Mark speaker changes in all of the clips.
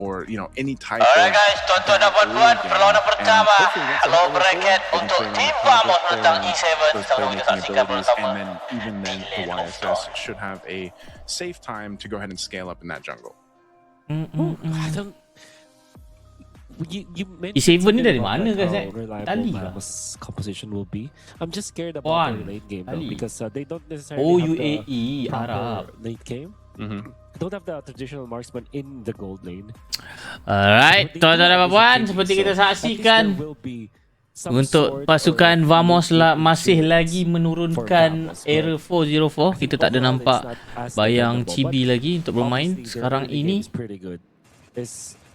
Speaker 1: or any type
Speaker 2: Alright
Speaker 1: of
Speaker 2: guys, tuan-tuan dan puan-puan, perlawanan pertama low bracket untuk tim Vamos menentang E7 sama kita saksikan bersama.
Speaker 1: and then even then the YSS should have a safe time to go ahead and scale up in that jungle.
Speaker 3: I don't. You
Speaker 4: E7 ni dari mana guys? Tali lah.
Speaker 3: Composition will be. I'm just scared about their late game though, because they don't necessarily have
Speaker 4: UAE
Speaker 3: the
Speaker 4: Arab
Speaker 3: late game. Don't have the traditional marksman in the gold lane.
Speaker 4: Alright, tuan-tuan dan puan, seperti kita saksikan untuk pasukan Vamos masih lagi menurunkan era 404. Kita tak ada nampak bayang Chibi lagi untuk bermain sekarang ini.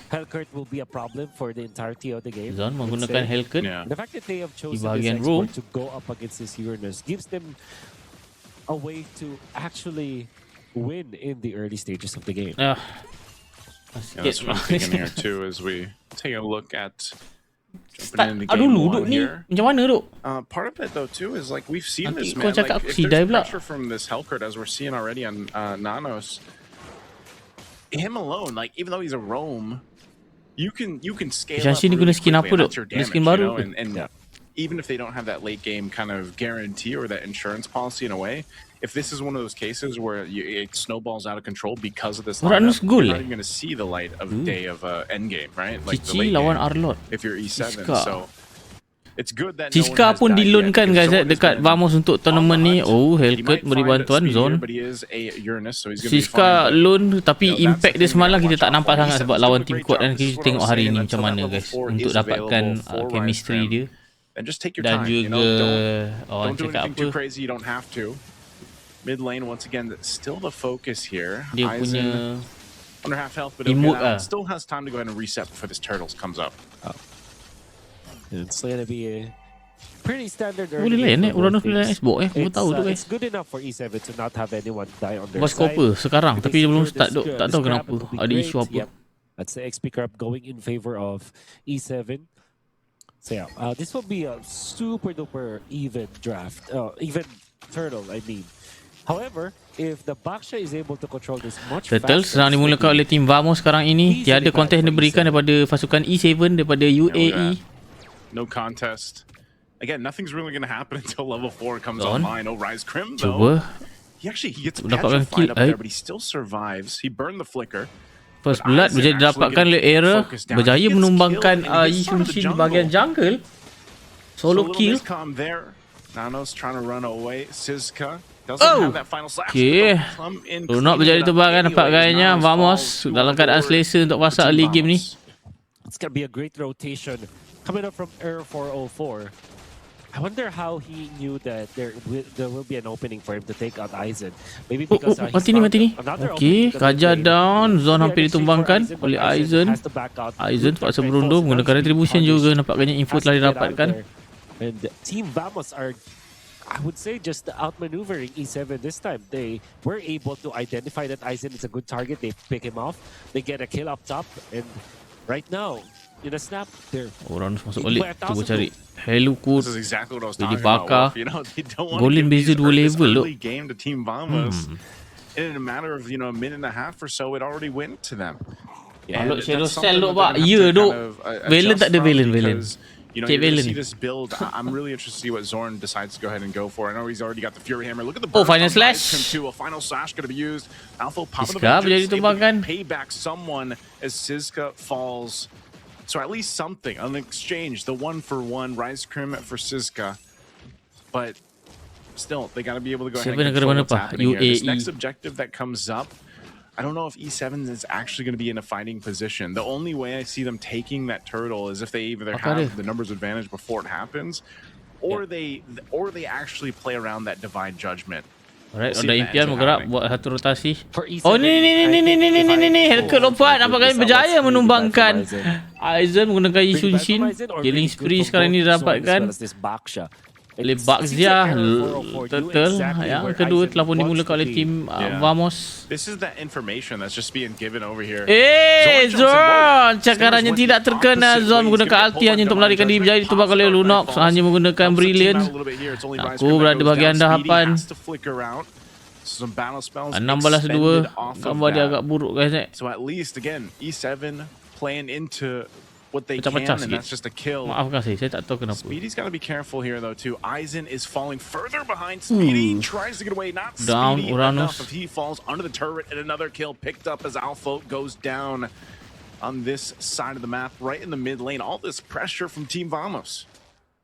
Speaker 3: Hellcurt will be a problem for the entirety of the game.
Speaker 4: Zon menggunakan Hellcurt.
Speaker 3: The fact that they have chosen
Speaker 4: di bahagian
Speaker 3: this
Speaker 4: room
Speaker 3: export to go up against this Uranus gives them a way to actually win in the early stages of the game.
Speaker 1: That's what I'm thinking here too as we take a look at
Speaker 4: dulu duk ni. Macam mana duk?
Speaker 1: Part of it though too is like we've seen
Speaker 4: Nanti
Speaker 1: this
Speaker 4: kau
Speaker 1: man.
Speaker 4: cakap
Speaker 1: Like,
Speaker 4: aku
Speaker 1: if
Speaker 4: sidai
Speaker 1: there's
Speaker 4: pula.
Speaker 1: pressure from this Hellcurt as we're seeing already on Nanos, him alone, like even though he's a roam, you can scale up
Speaker 4: Sini guna
Speaker 1: really
Speaker 4: skin
Speaker 1: quickly,
Speaker 4: apa
Speaker 1: and
Speaker 4: duk?
Speaker 1: that's your
Speaker 4: Guna
Speaker 1: damage,
Speaker 4: skin
Speaker 1: you
Speaker 4: baru
Speaker 1: know?
Speaker 4: ke?
Speaker 1: And even if they don't have that late game kind of guarantee or that insurance policy in a way, if this is one of those cases where it snowballs out of control because of this
Speaker 4: Uranus
Speaker 1: lineup,
Speaker 4: goal
Speaker 1: you're not even going to see the light of day of end game, right? Like the
Speaker 4: Cici
Speaker 1: late
Speaker 4: lawan
Speaker 1: game,
Speaker 4: Arlot.
Speaker 1: if you're E7.
Speaker 4: Siska.
Speaker 1: So it's good that no one
Speaker 4: Siska
Speaker 1: has
Speaker 4: pun
Speaker 1: died yet,
Speaker 4: dilunkan
Speaker 1: because
Speaker 4: guys
Speaker 1: Zone has
Speaker 4: dekat
Speaker 1: been
Speaker 4: Vamos untuk tournament ni. Oh, Hellcurt beri bantuan Zone. Siska loan tapi impact dia semalam kita tak nampak sangat sebab lawan tim kuat, dan kita tengok hari ni macam mana guys untuk dapatkan chemistry dia. Dan juga orang cakap apa,
Speaker 1: mid lane once again, still the focus here.
Speaker 4: dia punya
Speaker 1: under half health, but
Speaker 4: emote
Speaker 1: still has time to go ahead and reset before this turtles comes up.
Speaker 3: It's gonna be a pretty standard
Speaker 4: boleh
Speaker 3: early
Speaker 4: lain
Speaker 3: game for
Speaker 4: Uranus
Speaker 3: both
Speaker 4: boleh lain
Speaker 3: teams.
Speaker 4: Xbox aku tahu tu guys.
Speaker 3: It's good enough for E7 to not have anyone die on their
Speaker 4: Bos
Speaker 3: side.
Speaker 4: Copper sekarang tapi dia belum start duk, tak tahu
Speaker 3: This grab
Speaker 4: kenapa
Speaker 3: will be
Speaker 4: ada
Speaker 3: great.
Speaker 4: isu apa.
Speaker 3: Yep. That's the XP grab going in favor of E7. So yeah, this will be a super duper even draft, even turtle I mean. However, if the Baksha is able to control this much
Speaker 4: Turtle
Speaker 3: faster,
Speaker 4: sedang dimulakan oleh tim Vamos sekarang ini. Tiada kontes yang diberikan daripada pasukan E7 daripada UAE.
Speaker 1: No contest. Again, nothing's really going to happen until level 4 comes
Speaker 4: Zone.
Speaker 1: online. Oh, Rise Crim
Speaker 4: Cuba
Speaker 1: though. He gets
Speaker 4: dapatkan
Speaker 1: petrified
Speaker 4: kill,
Speaker 1: up there, but he still survives. He burned the flicker.
Speaker 4: First blood berjaya didapatkan oleh Era, berjaya menumbangkan Yi Xunshin di bahagian jungle. Solo kill.
Speaker 1: Nanos trying to run away. Sizka doesn't
Speaker 4: Oh,
Speaker 1: have that final slash.
Speaker 4: okay. Runok berjaya ditumbangkan, nampak gayanya Vamos dalam keadaan selesa untuk fasa early game ni.
Speaker 3: It's gonna be a great rotation coming up from Air 404. I wonder how he knew that there will be an opening for him to take out Aizen. Maybe because
Speaker 4: mati ni. Okey, Kaja down, Zone hampir ditumbangkan oleh Aizen. Aizen terpaksa berundur menggunakan retribution juga, nampaknya info telah didapatkan.
Speaker 3: And Team Vamos are, I would say, just outmaneuvering E7 this time. They were able to identify that Aizen is a good target. They pick him off. They get a kill up top. And right now, in a snap, they're...
Speaker 4: Orang masuk balik. Cuba cari Hellcurt.
Speaker 1: This is exactly what I was
Speaker 4: Jadi
Speaker 1: talking about.
Speaker 4: bakar.
Speaker 1: Wolf. You know, they don't want
Speaker 4: Golden
Speaker 1: to give
Speaker 4: beza
Speaker 1: these
Speaker 4: 2
Speaker 1: this
Speaker 4: level
Speaker 1: early game to Team Vamos. In a matter of, a minute and a half or so, it already went to them.
Speaker 4: Kalau Shadow Cell duk pak, ya duk. Valen tak ada Valen.
Speaker 1: You know, you're going to see this build. I'm really interested to see what Zorn decides to go ahead and go for. I know he's already got the Fury Hammer. Look at the burst
Speaker 4: final
Speaker 1: on
Speaker 4: slash.
Speaker 1: Rise Crim too. A final slash going to be used. Alpha popping the
Speaker 4: Siska berjaya
Speaker 1: vengeance, able to
Speaker 4: ditumbangkan.
Speaker 1: pay back someone as Siska falls. So at least something. On the exchange, the 1-for-1 Rise Crim for Siska. But still, they got to be able to go ahead and control what's happening here. This next objective that comes up, I don't know if E7 is actually going to be in a fighting position. The only way I see them taking that turtle is if they either have the numbers advantage before it happens, or they actually play around that divine judgment.
Speaker 4: Alright, Roda Impian bergerak buat satu rotasi. Oh ni Hellcurt lompat, nampaknya berjaya menumbangkan Aizen menggunakan Yi Xunshin. Killing spree sekarang ini didapatkan oleh Baxia. Turtle yang kedua telah pun dimulakan oleh tim Vamos.
Speaker 1: This is that information that's just being given over here.
Speaker 4: Zone cakarannya tidak terkena. Zone menggunakan ulti hanya untuk melarikan diri, berjaya ditumbangkan oleh Lunox hanya menggunakan Brilliance. Aku berada bahagian dahapan.
Speaker 1: Some battle spells
Speaker 4: 16-2.
Speaker 1: extended off of
Speaker 4: Gambar dia
Speaker 1: that.
Speaker 4: agak buruk guys.
Speaker 1: So at least again, E7 playing into what they
Speaker 4: Pecah-pecah
Speaker 1: can, and
Speaker 4: sikit.
Speaker 1: that's just a kill.
Speaker 4: Maafkan saya tak tahu kenapa.
Speaker 1: Speedy's got to be careful here though too. Aizen is falling further behind Speedy. Tries to get away, not
Speaker 4: Down,
Speaker 1: Speedy
Speaker 4: Uranus.
Speaker 1: enough. If he falls under the turret, and another kill picked up as Alpha goes down on this side of the map, right in the mid lane. All this pressure from Team Vamos.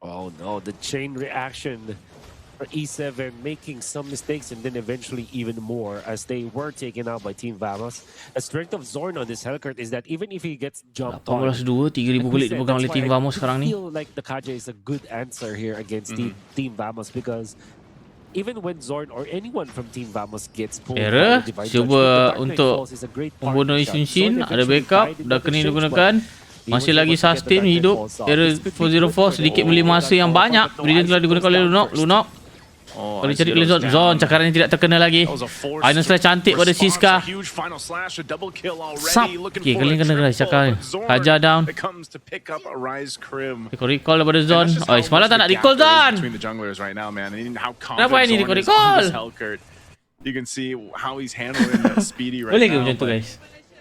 Speaker 3: Oh no, the chain reaction for E7 making some mistakes and then eventually even more as they were taken out by Team Vamos. The strength of Zorn on this Hellcurt is that even if he gets jumped on,
Speaker 4: 18-2, 3,000 kulit dipegang oleh Team Vamos sekarang ni.
Speaker 3: I feel like the Kaja is a good answer here against Team Vamos because even when Zorn or anyone from Team Vamos gets pulled,
Speaker 4: Error, cuba untuk membunuh Isunshin, ada backup, dah kena digunakan. Masih lagi sustain hidup. Error 404 sedikit beli masa yang banyak. Brilliant telah digunakan oleh Lunok. Kalau dicari oleh Zon, cakarannya tidak terkena lagi. Iron Slash cantik pada Siska. Sap. Okay, kali ni kena guys cakar ni. Hajar down. Recall daripada Zon. Oh, semalam tak nak recall Zon. Kenapa ini recall?
Speaker 1: You can see how he's handling that Speedy right
Speaker 4: Boleh ke
Speaker 1: now.
Speaker 4: macam tu guys?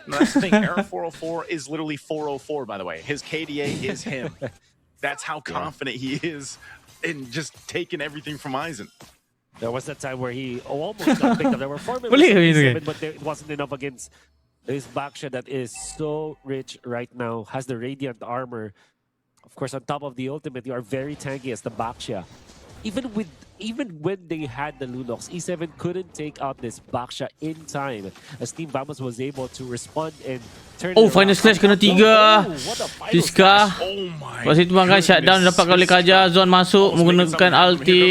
Speaker 1: No, that's the thing. Arrow 404 is literally 404, by the way. His KDA is him. That's how confident he is in just taking everything from Aizen.
Speaker 3: There was that time where he almost got picked up. There were 4
Speaker 4: Boleh
Speaker 3: minutes,
Speaker 4: ke
Speaker 3: but it wasn't enough against this Baksha that is so rich right now. Has the Radiant armor. Of course, on top of the ultimate, you are very tanky as the Baksha. Even when they had the Lunox, E7 couldn't take out this Baksha in time as Team Vamos was able to respond and turn
Speaker 4: Oh,
Speaker 3: it
Speaker 4: final
Speaker 3: around.
Speaker 4: slash kena 3.
Speaker 3: What a final
Speaker 4: Siska.
Speaker 1: Oh my.
Speaker 4: Lepas itu bangkai shutdown dapatkan oleh Kaja. Zon masuk menggunakan ulti.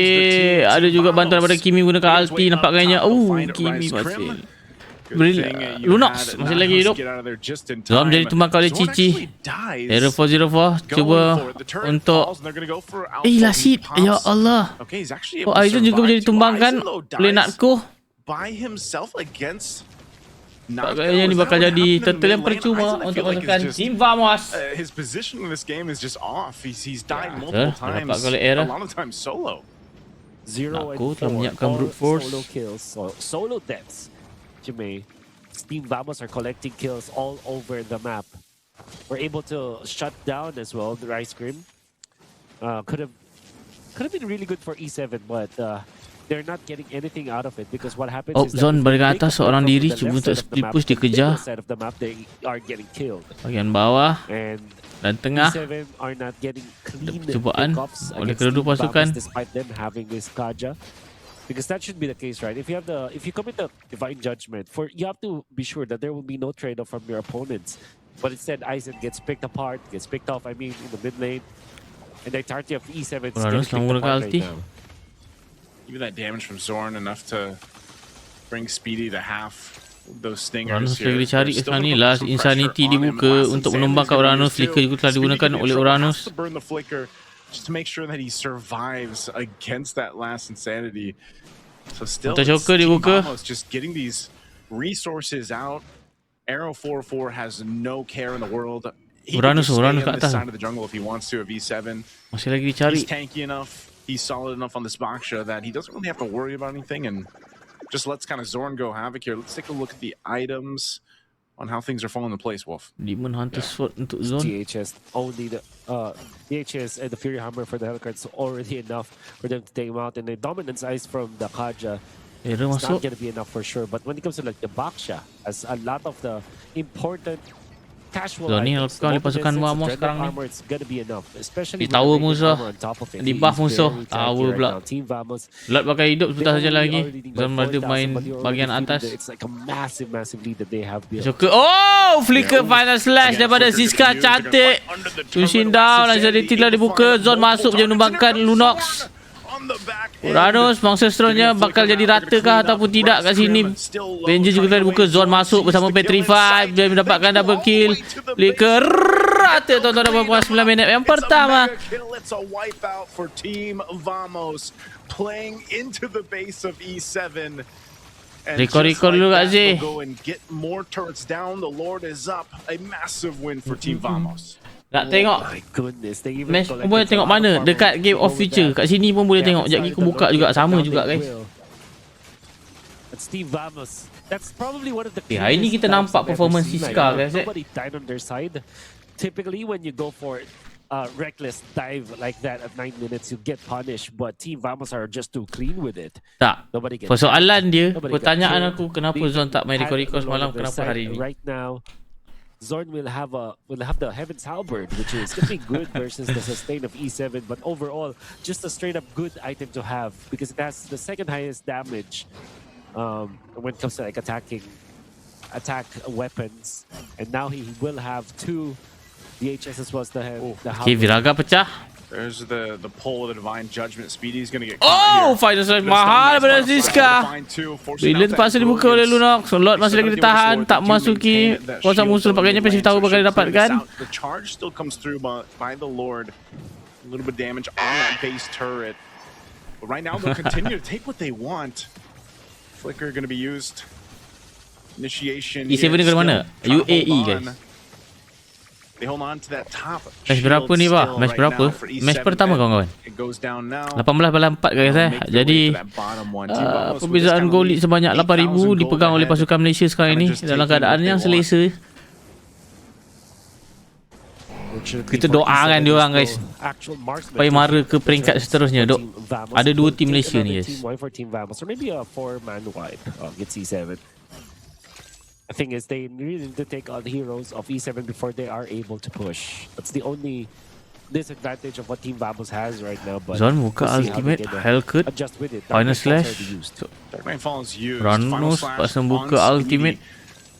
Speaker 4: Ada juga bantuan daripada Kimi menggunakan ulti. Nampak gayanya. Kimi masih. Lunox masih lagi hidup. Zon jadi tumbangkan oleh Cici. Error 404 cuba untuk last hit. Ya Allah. Oh, Aizen juga menjadi tumbangkan oleh Natko.
Speaker 1: By himself against
Speaker 4: Kayaknya ni bakal jadi turtle yang percuma untuk masukkan Team Vamos.
Speaker 1: His position in this game is just off. He's died multiple times. A lot of times solo.
Speaker 3: 0 and
Speaker 4: Natko telah
Speaker 3: 4
Speaker 4: menyiapkan
Speaker 3: all
Speaker 4: brute force.
Speaker 3: solo kills, solo deaths. Jimmy, Team Vamos are collecting kills all over the map. We're able to shut down as well the Ice Cream. Could have been really good for E7, but they're not getting anything out of it because what happens is that
Speaker 4: Zon balik atas seorang diri cuba untuk split push dikejar.
Speaker 3: side of the map they are getting killed.
Speaker 4: Bahagian bawah
Speaker 3: And
Speaker 4: dan tengah
Speaker 3: E7 are not getting clean
Speaker 4: cubaan
Speaker 3: pickoffs
Speaker 4: oleh
Speaker 3: against
Speaker 4: kedua
Speaker 3: Team
Speaker 4: pasukan.
Speaker 3: Vamos despite them having this Kaja. Because that should be the case, right? If you commit the divine judgment, you have to be sure that there will be no trade-off from your opponents. But instead, Aizen gets picked apart, gets picked off. I mean, in the mid lane, and the entirety of E7 is getting picked apart right now.
Speaker 1: Even that damage from Zorn enough to bring Speedy to half those stingers.
Speaker 4: Uranus lagi dicari sekarang ni. Last Insanity dibuka untuk menumbangkan Uranus. Flicker juga telah digunakan oleh Uranus.
Speaker 1: Just to make sure that he survives against that last Insanity. So still,
Speaker 4: Joker dibuka.
Speaker 1: just getting these resources out. Arrow 404 has no care in the world. He can
Speaker 4: Uranus
Speaker 1: just stay
Speaker 4: kat
Speaker 1: on this
Speaker 4: atas.
Speaker 1: side of the jungle if he wants to of E7.
Speaker 4: Masih lagi dicari.
Speaker 1: He's tanky enough. He's solid enough on this Baksha that he doesn't really have to worry about anything, and just lets kind of Zorn go havoc here. Let's take a look at the items on how things are falling into place, Wolf.
Speaker 4: Demon Hunter Sword untuk Zon.
Speaker 3: DHS only the DHS and the Fury Hammer for the Hellcards already enough for them to take him out, and the Dominance Ice from the Kaja
Speaker 4: Error
Speaker 3: it's not
Speaker 4: masuk.
Speaker 3: going to be enough for sure. But when it comes to like the Baksha, as a lot of the important casual
Speaker 4: Zon ni
Speaker 3: items,
Speaker 4: kali pasukan
Speaker 3: the
Speaker 4: Vamos
Speaker 3: Dreadnought
Speaker 4: sekarang ni.
Speaker 3: armor, it's going to be enough, especially
Speaker 4: Di
Speaker 3: with the
Speaker 4: tower
Speaker 3: Radiant
Speaker 4: musuh.
Speaker 3: armor on top of it.
Speaker 4: Di
Speaker 3: He
Speaker 4: buff
Speaker 3: is
Speaker 4: musuh.
Speaker 3: very tanky
Speaker 4: Tower
Speaker 3: right
Speaker 4: pula.
Speaker 3: now. Team Vamos,
Speaker 4: Lot pakai hidup
Speaker 3: they
Speaker 4: sudah saja
Speaker 3: only
Speaker 4: lagi.
Speaker 3: are leading by
Speaker 4: Zon berada
Speaker 3: 4,000,
Speaker 4: main
Speaker 3: but you're
Speaker 4: bahagian
Speaker 3: already feeling
Speaker 4: atas.
Speaker 3: that it's like a massive lead that they have built.
Speaker 4: Joker. Oh! Flicker final slash daripada Siska cantik. Sushin down. Anxiety telah dibuka. Zon masuk je menumbangkan Lunox. Uranus Monsterstronnya bakal jadi rata kah ataupun tidak kat sini. Ranger juga telah dibuka. Zon masuk bersama Petrify. Dia mendapatkan double kill. Flicker rata tuan-tuan dalam 9 minit yang pertama.
Speaker 1: It's a wipeout for Team Vamos playing into the base of E7. And
Speaker 4: Record dulu Kak Z.
Speaker 1: go and get more turrets down. The Lord is up. A massive win for Team Vamos.
Speaker 4: Nak tengok
Speaker 3: My goodness, they even
Speaker 4: match
Speaker 3: collected
Speaker 4: boleh tengok
Speaker 3: a lot
Speaker 4: mana
Speaker 3: of
Speaker 4: dekat
Speaker 3: armor
Speaker 4: Game of
Speaker 3: over
Speaker 4: Future.
Speaker 3: that.
Speaker 4: Kat sini pun boleh tengok. Sekejap lagi aku buka juga sama
Speaker 3: Down
Speaker 4: juga
Speaker 3: they
Speaker 4: guys.
Speaker 3: will. At It's Team Vamos. That's probably one of the
Speaker 4: hari ni kita nampak performance Siska, guys.
Speaker 3: Nobody died on their side. Typically, when you go for reckless dive like that at 9 minutes, you get punished. But Team Vamos are just too clean with it.
Speaker 4: Tak.
Speaker 3: Nobody gets
Speaker 4: Persoalan dia,
Speaker 3: Nobody
Speaker 4: pertanyaan
Speaker 3: got
Speaker 4: aku, kenapa Zon tak main Rico semalam, kenapa hari ni?
Speaker 3: Right now, Zorn will have the Heaven's Halberd, which is gonna be good versus the sustain of E7, but overall, just a straight up good item to have because it has the second highest damage when it comes to like attack weapons, and now he will have 2 DHS as well as the
Speaker 4: Okay, Viraga pecah.
Speaker 1: There's the pull of the Divine Judgment. Speedy's gonna get
Speaker 4: Oh, final strike mahal daripada Siska. Bila terpaksa dibuka oleh Lunox, Lord masih lagi ditahan, tak masuki kawasan musuh. Pakainya pasif tahu bakal didapatkan.
Speaker 1: The charge still comes through by the Lord. A little bit of damage on that base turret. But right now they'll continue to take what they want. Flicker gonna be used. Initiation.
Speaker 4: E7 ni ke mana? UAE, guys.
Speaker 1: They hold on to that top.
Speaker 4: Match berapa ni, Bah? Match berapa? Match pertama, kawan-kawan. 18-4, guys. Jadi perbezaan gol lead sebanyak 8,000 dipegang oleh pasukan Malaysia sekarang ini dalam keadaan yang selesa. Kita doakan dia orang, guys, supaya mara ke peringkat seterusnya. Ada 2 tim Malaysia ni, guys.
Speaker 3: The thing is, they really need to take on the heroes of E7 before they are able to push. That's the only disadvantage of what Team Vamos has right now. But
Speaker 4: Zon buka ultimate, Hellcut, final slash. Ranus pasang buka ultimate.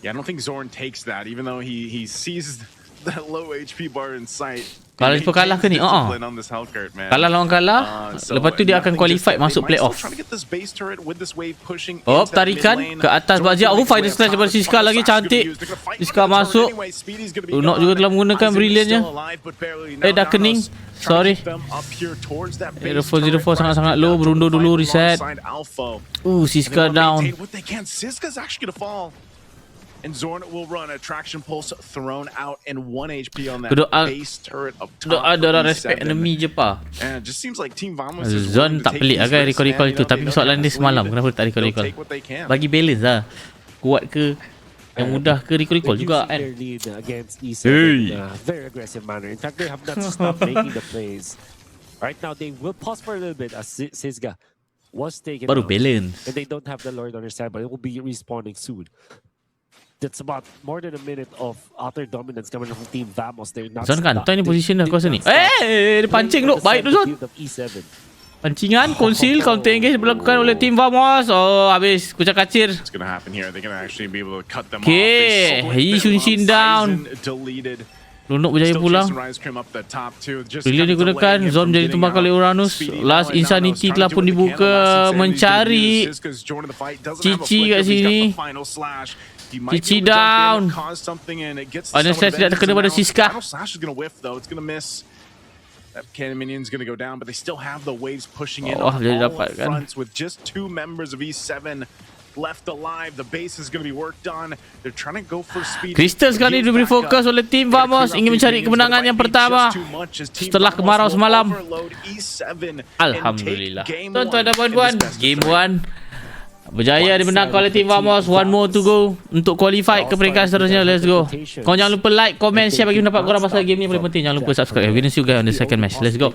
Speaker 1: Yeah, I don't think Zorn takes that, even though he sees that low HP bar in sight.
Speaker 4: Kalau dia kalah ke ni? Kalah lawan kalah, lepas tu dia akan qualified masuk playoff. Oh, tarikan ke atas Bajia. Oh, final slash daripada Siska lagi, cantik. Siska masuk. Lunox juga telah menggunakan brilliantnya. Dah kening. Sorry. 0404 sangat-sangat low. Berundur dulu, reset. Siska down.
Speaker 1: And Zorn will run a traction pulse thrown out and 1 HP on that base turret up top.
Speaker 4: Ada respect enemy je, pa.
Speaker 1: And it just seems like Team Vamos is
Speaker 4: Zon tak pelik agak recall itu, tapi soalan dia semalam kenapa tak recall. Bagi balance lah. Kuat ke, yang mudah ke recall juga kan.
Speaker 3: Very aggressive manner. In fact, they have not stopped making the plays. Right now they will pause for a little bit as Sisga was taken
Speaker 4: baru
Speaker 3: out.
Speaker 4: Balance.
Speaker 3: And they don't have the Lord on their side, but it will be respawning soon. That's about more than a minute of utter dominance coming from Team Vamos. They're not
Speaker 4: Zon kantoi ni position dah kuasa ni. Dia pancing tu. Baik tu, Zon. Pancingan, conceal, counter engage dilakukan oleh Team Vamos. Oh, habis. Kucak kacir. Okay. Yishunshin down. Lunox berjaya pulang. Brilliant digunakan. Zon menjadi tumbangkan oleh Uranus. Last Insanity telah pun dibuka. Mencari Cici kat sini. Cici down. Final slash tidak terkena pada Siska.
Speaker 1: That cannon minion's gonna go down, but they still have the waves pushing in
Speaker 4: on
Speaker 1: all
Speaker 4: dapat,
Speaker 1: fronts with just 2 members of E7 left alive. The base is gonna be worked on. They're trying to go for speed.
Speaker 4: Crystal sekarang ini diberi fokus oleh Team Vamos ingin mencari kemenangan yang pertama setelah kemarau semalam. Alhamdulillah. Tuan-tuan dan puan-puan, game 1 berjaya dimenangkan oleh Team Vamos. 1 more to go untuk qualify ke peringkat seterusnya. Let's go. Kau jangan lupa like, comment, share bagi pendapat korang pasal game ni. Paling penting jangan lupa subscribe. We'll see you guys on the second match. Let's go.